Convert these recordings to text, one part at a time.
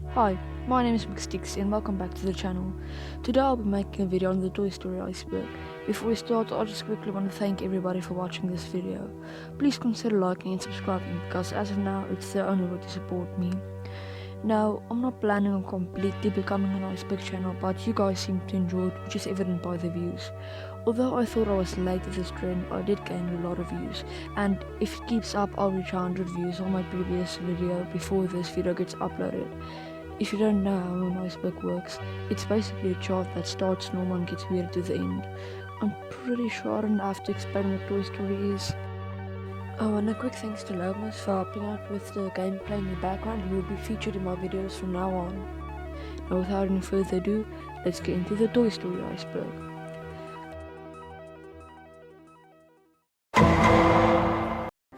Hi, my name is Sticks and welcome back to the channel. Today I'll be making a video on the Toy Story Iceberg. Before we start, I just quickly want to thank everybody for watching this video. Please consider liking and subscribing because as of now it's the only way to support me. Now, I'm not planning on completely becoming an Iceberg channel, but you guys seem to enjoy it, which is evident by the views. Although I thought I was late to this trend, I did gain a lot of views, and if it keeps up I'll reach 100 views on my previous video before this video gets uploaded. If you don't know how an iceberg works, it's basically a chart that starts normal and gets weird to the end. I'm pretty sure I don't have to explain what Toy Story is. Oh, and a quick thanks to Logos for helping out with the gameplay in the background. He will be featured in my videos from now on. Now without any further ado, let's get into the Toy Story Iceberg.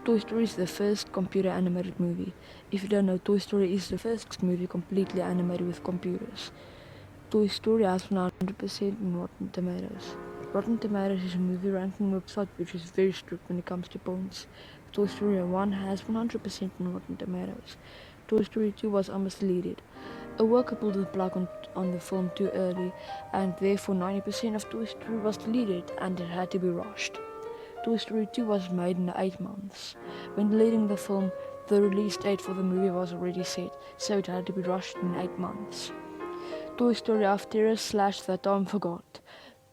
Toy Story is the first computer animated movie. If you don't know, Toy Story is the first movie completely animated with computers. Toy Story has 100% in Rotten Tomatoes. Rotten Tomatoes is a movie ranking website which is very strict when it comes to points. Toy Story 1 has 100% in Rotten Tomatoes. Toy Story 2 was almost deleted. A worker pulled the plug on the film too early, and therefore 90% of Toy Story was deleted and it had to be rushed. Toy Story 2 was made in 8 months. When deleting the film, the release date for the movie was already set, so it had to be rushed in 8 months. Toy Story After / That Time Forgot.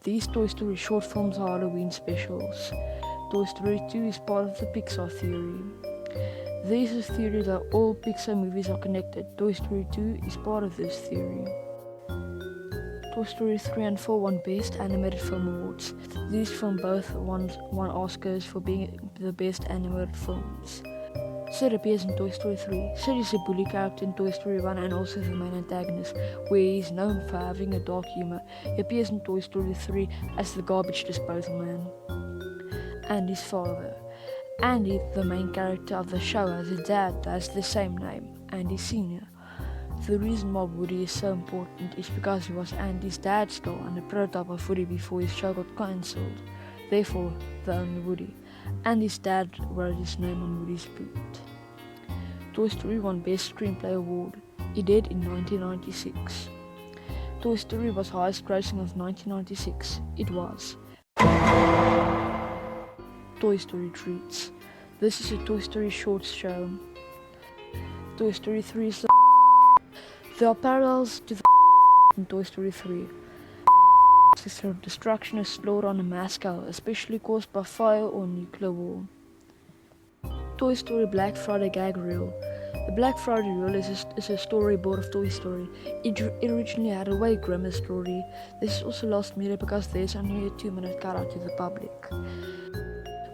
These Toy Story short films are Halloween specials. Toy Story 2 is part of the Pixar theory. There is a theory that all Pixar movies are connected. Toy Story 2 is part of this theory. Toy Story 3 and 4 won Best Animated Film Awards. These films both won Oscars for being the best animated films. Sid appears in Toy Story 3. Sid is a bully character in Toy Story 1 and also the main antagonist, where he is known for having a dark humor. He appears in Toy Story 3 as the garbage disposal man. Andy's father. Andy, the main character of the show, has a dad that has the same name, Andy Sr. The reason why Woody is so important is because he was Andy's dad's doll and a prototype of Woody before his show got cancelled. Therefore, the only Woody. Andy's dad wrote his name on Woody's boot. Toy Story won Best Screenplay Award. It did in 1996. Toy Story was highest grossing of 1996. It was. Toy Story Treats. This is a Toy Story shorts show. Toy Story 3 is there are parallels to the in Toy Story 3. Destruction is slaughter on a mass scale, especially caused by fire or nuclear war. Toy Story Black Friday gag reel. The Black Friday reel is a storyboard of Toy Story. It originally had a way grimmer story. This is also lost media because there's only a 2-minute cutout to the public.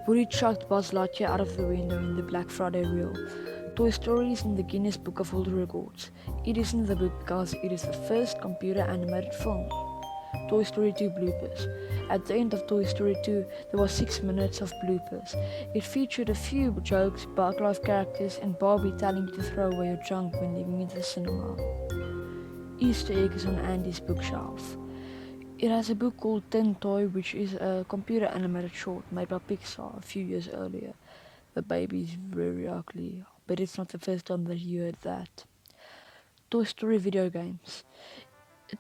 Woody chucked Buzz Lightyear out of the window in the Black Friday reel. Toy Story is in the Guinness Book of World Records. It is in the book because it is the first computer animated film. Toy Story 2 bloopers. At the end of Toy Story 2, there was 6 minutes of bloopers. It featured a few jokes, bug life characters, and Barbie telling you to throw away your junk when leaving the cinema. Easter egg is on Andy's bookshelf. It has a book called Tin Toy, which is a computer animated short made by Pixar a few years earlier. The baby is very ugly, but it's not the first time that you heard that. Toy Story video games.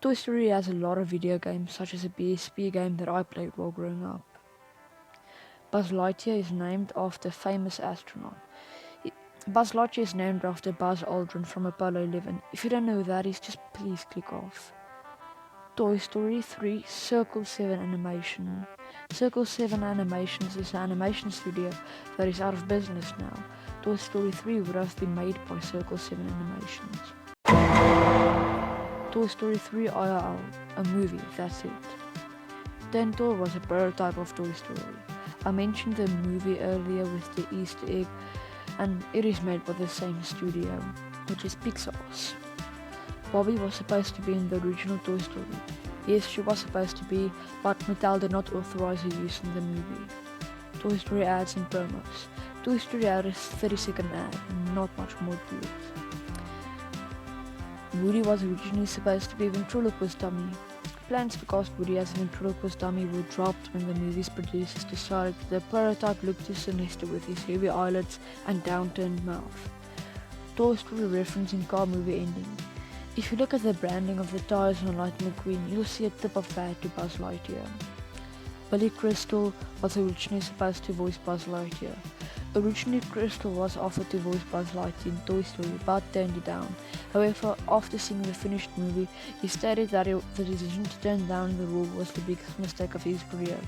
Toy Story has a lot of video games, such as a PSP game that I played while growing up. Buzz Lightyear is named after a famous astronaut. Buzz Lightyear is named after Buzz Aldrin from Apollo 11. If you don't know who that is, just please click off. Toy Story 3 Circle 7 Animation. Circle 7 Animations is an animation studio that is out of business now. Toy Story 3 would have been made by Circle 7 Animations. Toy Story 3 IRL, a movie, that's it. Dentor was a prototype of Toy Story. I mentioned the movie earlier with the Easter egg, and it is made by the same studio, which is Pixar's. Bobby was supposed to be in the original Toy Story. Yes, she was supposed to be, but Mattel did not authorize her use in the movie. Toy Story ads and promos. Toy Story ad is 30-second ad, not much more to it. Woody was originally supposed to be a ventriloquist dummy. Plans to cast Woody as a ventriloquist dummy were dropped when the movie's producers decided that the prototype looked too sinister with his heavy eyelids and downturned mouth. Toy Story reference in car movie ending. If you look at the branding of the tires on Lightning McQueen, you'll see a tip of the hat to Buzz Lightyear. Billy Crystal was originally supposed to voice Buzz Lightyear. Originally, Crystal was offered to voice Buzz Lightyear in Toy Story but turned it down. However, after seeing the finished movie, he stated that the decision to turn down the role was the biggest mistake of his career.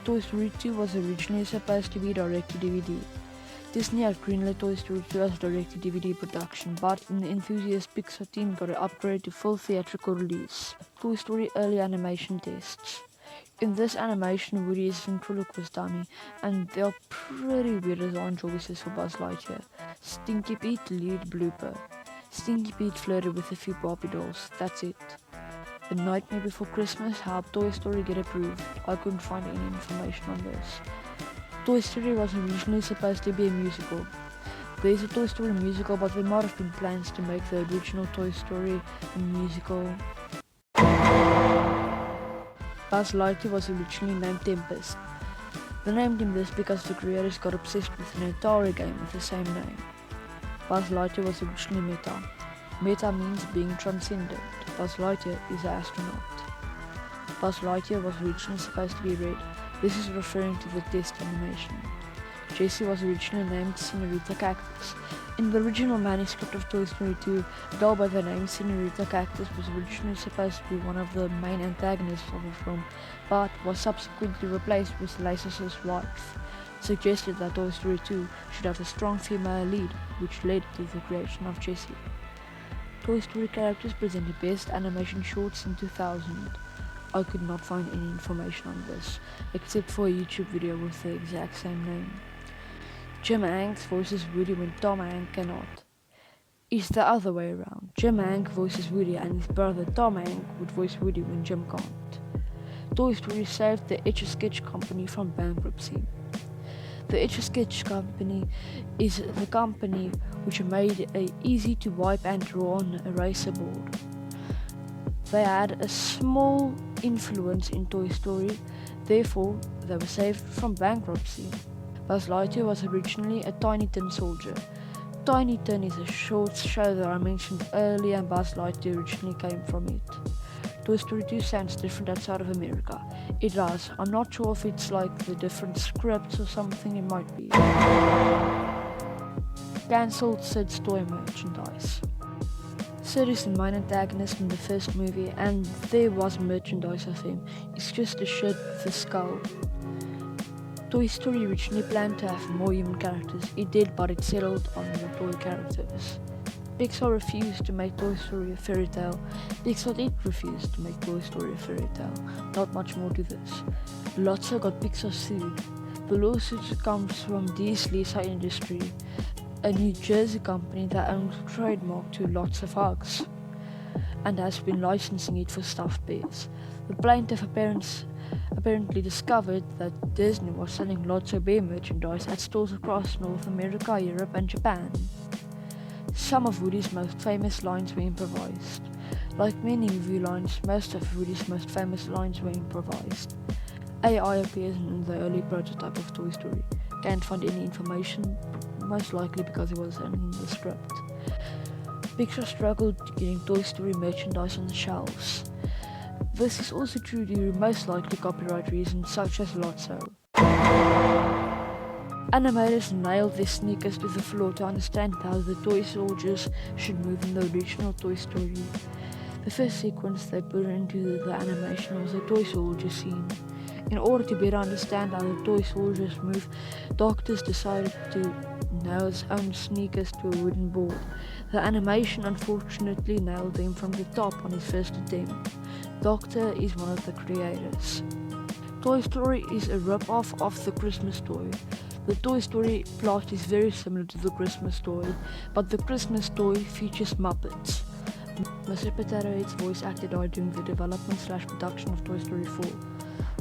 Toy Story 2 was originally supposed to be direct-to-DVD. Disney had greenlit Toy Story 2 as direct-to-DVD production, but the enthusiast Pixar team got an upgrade to full theatrical release. Toy Story early animation tests. In this animation, Woody is ventriloquist dummy, and there are pretty weird design choices for Buzz Lightyear. Stinky Pete lead blooper. Stinky Pete flirted with a few Barbie dolls. That's it. The Nightmare Before Christmas helped Toy Story get approved. I couldn't find any information on this. Toy Story was originally supposed to be a musical. There's a Toy Story musical, but there might have been plans to make the original Toy Story a musical. Buzz Lightyear was originally named Tempest. They named him this because the creators got obsessed with an Atari game with the same name. Buzz Lightyear was originally Meta. Meta means being transcendent. Buzz Lightyear is an astronaut. Buzz Lightyear was originally supposed to be red. This is referring to the test animation. Jessie was originally named Senorita Cactus. In the original manuscript of Toy Story 2, a doll by the name Senorita Cactus was originally supposed to be one of the main antagonists of the film, but was subsequently replaced with Lasseter's wife. Suggested that Toy Story 2 should have a strong female lead, which led to the creation of Jessie. Toy Story characters presented Best Animation Shorts in 2000. I could not find any information on this, except for a YouTube video with the exact same name. Jim Hanks voices Woody when Tom Hanks cannot. It's the other way around. Jim Hanks voices Woody and his brother Tom Hanks would voice Woody when Jim can't. Toy Story saved the Etch-a-Sketch company from bankruptcy. The Etch-a-Sketch company is the company which made a easy to wipe and draw on eraser board. They had a small influence in Toy Story, therefore they were saved from bankruptcy. Buzz Lightyear was originally a Tiny Tin soldier. Tiny Tin is a short show that I mentioned earlier, and Buzz Lightyear originally came from it. Toy Story 2 sounds different outside of America. It does. I'm not sure if it's like the different scripts or something, it might be. Cancelled Sid's toy merchandise. Sid is the main antagonist in the first movie, and there was merchandise of him. It's just a shirt with a skull. Toy Story originally planned to have more human characters. It did, but it settled on the toy characters. Pixar refused to make Toy Story a fairy tale. Pixar did refuse to make Toy Story a fairy tale. Not much more to this. Lotso got Pixar sued. The lawsuit comes from Dee's Lisa Industry, a New Jersey company that owns a trademark to Lots of Hugs and has been licensing it for stuffed bears. The plaintiff apparently discovered that Disney was selling Lotso bear merchandise at stores across North America, Europe and Japan. Some of Woody's most famous lines were improvised. Like many movie lines, most of Woody's most famous lines were improvised. AI appears in the early prototype of Toy Story. Can't find any information, most likely because it wasn't in the script. Pixar struggled getting Toy Story merchandise on the shelves. This is also true due to most likely copyright reasons such as Lotso. Animators nailed their sneakers to the floor to understand how the toy soldiers should move in the original Toy Story. The first sequence they put into the animation was a toy soldier scene. In order to better understand how the toy soldiers move, doctors decided to nail his own sneakers to a wooden board. The animation unfortunately nailed them from the top on his first attempt. Doctor is one of the creators. Toy Story is a rip-off of The Christmas Story. The Toy Story plot is very similar to The Christmas Story, but The Christmas Story features Muppets. Mr. Potato Head's voice actor died during the development/production of Toy Story 4.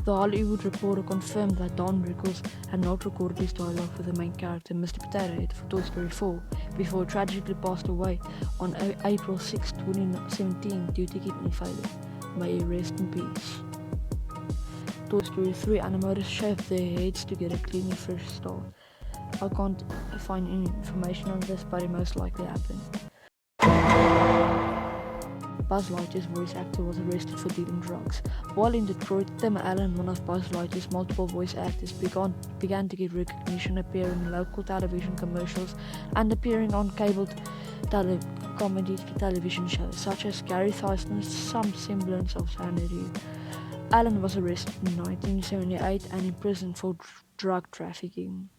The Hollywood Reporter confirmed that Don Rickles had not recorded his dialogue for the main character, Mr. Potato Head, for Toy Story 4, before he tragically passed away on April 6, 2017 due to kidney failure. May he rest in peace. Toy Story 3 animators shaved their heads to get a clean, fresh start. I can't find any information on this, but it most likely happened. Buzz Lightyear's voice actor was arrested for dealing drugs. While in Detroit, Tim Allen, one of Buzz Lightyear's multiple voice actors, began to get recognition, appearing in local television commercials and appearing on cable comedy television shows such as Gary Theisner's Some Semblance of Sanity. Allen was arrested in 1978 and imprisoned for drug trafficking.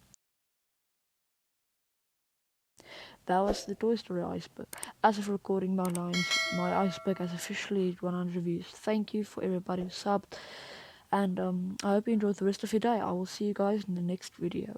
That was the Toy Story Iceberg. As of recording my lines, my Iceberg has officially hit 100 views. Thank you for everybody who subbed, and I hope you enjoyed the rest of your day. I will see you guys in the next video.